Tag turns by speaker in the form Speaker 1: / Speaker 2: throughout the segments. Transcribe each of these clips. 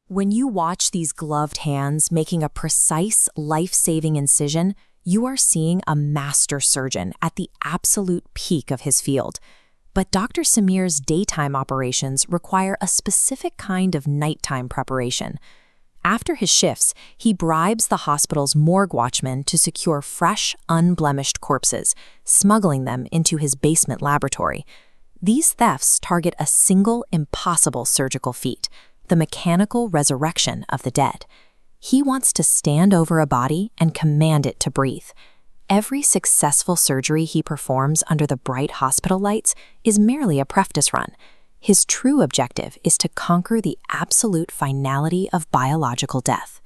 Speaker 1: When you watch these gloved hands making a precise, life-saving incision, you are seeing a master surgeon at the absolute peak of his field. But Dr. Samir's daytime operations require a specific kind of nighttime preparation. After his shifts, he bribes the hospital's morgue watchman to secure fresh, unblemished corpses, smuggling them into his basement laboratory. These thefts target a single, impossible surgical feat: the mechanical resurrection of the dead. He wants to stand over a body and command it to breathe. Every successful surgery he performs under the bright hospital lights is merely a practice run. His true objective is to conquer the absolute finality of biological death.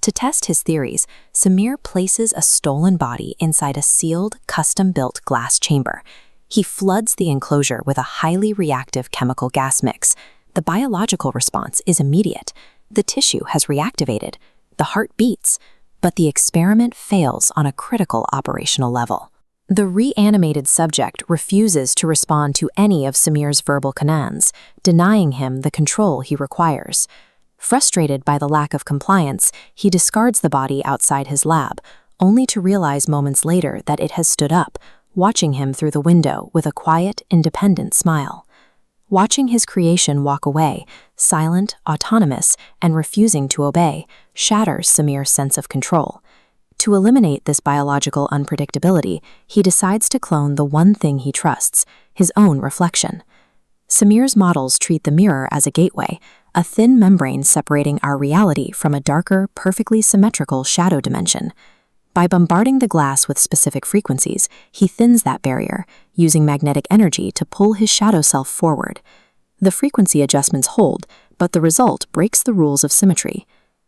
Speaker 1: To test his theories, Samir places a stolen body inside a sealed, custom-built glass chamber. He floods the enclosure with a highly reactive chemical gas mix. The biological response is immediate. The tissue has reactivated. The heart beats. But the experiment fails on a critical operational level. The reanimated subject refuses to respond to any of Samir's verbal commands, denying him the control he requires. Frustrated by the lack of compliance, he discards the body outside his lab, only to realize moments later that it has stood up, watching him through the window with a quiet, independent smile. Watching his creation walk away, silent, autonomous, and refusing to obey, shatters Samir's sense of control. To eliminate this biological unpredictability, he decides to clone the one thing he trusts: his own reflection. Samir's models treat the mirror as a gateway, a thin membrane separating our reality from a darker, perfectly symmetrical shadow dimension. By bombarding the glass with specific frequencies, he thins that barrier, using magnetic energy to pull his shadow self forward. The frequency adjustments hold, but the result breaks the rules of symmetry.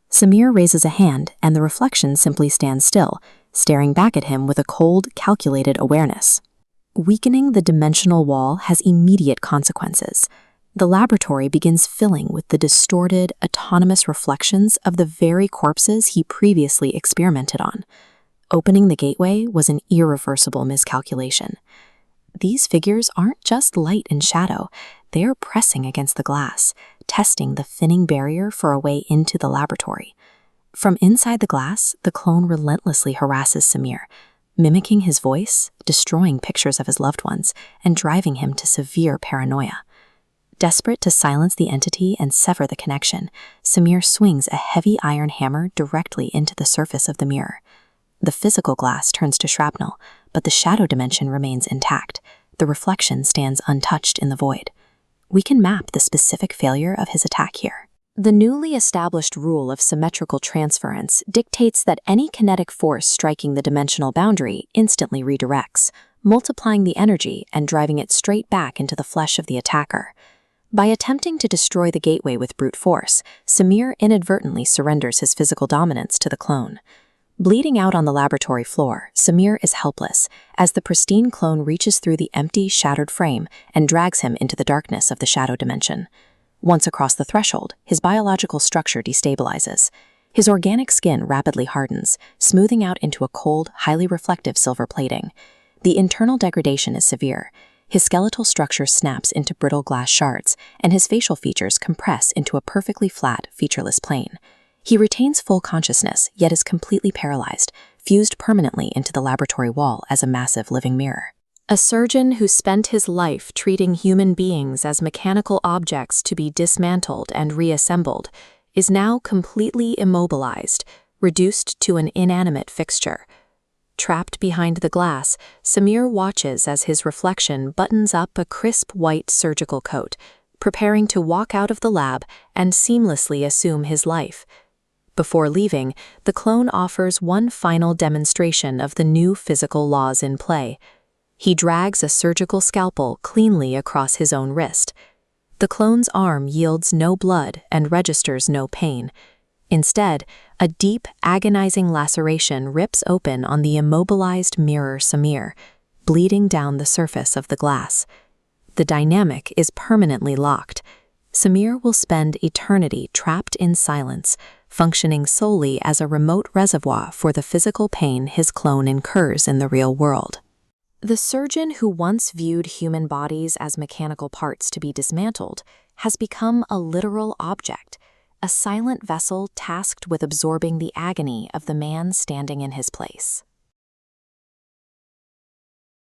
Speaker 1: Samir raises a hand, and the reflection simply stands still, staring back at him with a cold, calculated awareness. Weakening the dimensional wall has immediate consequences. The laboratory begins filling with the distorted, autonomous reflections of the very corpses he previously experimented on. Opening the gateway was an irreversible miscalculation. These figures aren't just light and shadow, they are pressing against the glass, testing the thinning barrier for a way into the laboratory. From inside the glass, the clone relentlessly harasses Samir, mimicking his voice, destroying pictures of his loved ones, and driving him to severe paranoia. Desperate to silence the entity and sever the connection, Samir swings a heavy iron hammer directly into the surface of the mirror. The physical glass turns to shrapnel, but the shadow dimension remains intact. The reflection stands untouched in the void. We can map the specific failure of his attack here. The newly established rule of symmetrical transference dictates that any kinetic force striking the dimensional boundary instantly redirects, multiplying the energy and driving it straight back into the flesh of the attacker. By attempting to destroy the gateway with brute force, Samir inadvertently surrenders his physical dominance to the clone. Bleeding out on the laboratory floor, Samir is helpless as the pristine clone reaches through the empty, shattered frame and drags him into the darkness of the shadow dimension. Once across the threshold, his biological structure destabilizes. His organic skin rapidly hardens, smoothing out into a cold, highly reflective silver plating. The internal degradation is severe. His skeletal structure snaps into brittle glass shards, and his facial features compress into a perfectly flat, featureless plane. He retains full consciousness, yet is completely paralyzed, fused permanently into the laboratory wall as a massive living mirror. A surgeon who spent his life treating human beings as mechanical objects to be dismantled and reassembled is now completely immobilized, reduced to an inanimate fixture. Trapped behind the glass, Samir watches as his reflection buttons up a crisp white surgical coat, preparing to walk out of the lab and seamlessly assume his life. Before leaving, the clone offers one final demonstration of the new physical laws in play. He drags a surgical scalpel cleanly across his own wrist. The clone's arm yields no blood and registers no pain. Instead, a deep, agonizing laceration rips open on the immobilized mirror Samir, bleeding down the surface of the glass. The dynamic is permanently locked. Samir will spend eternity trapped in silence, functioning solely as a remote reservoir for the physical pain his clone incurs in the real world. The surgeon who once viewed human bodies as mechanical parts to be dismantled has become a literal object, a silent vessel tasked with absorbing the agony of the man standing in his place.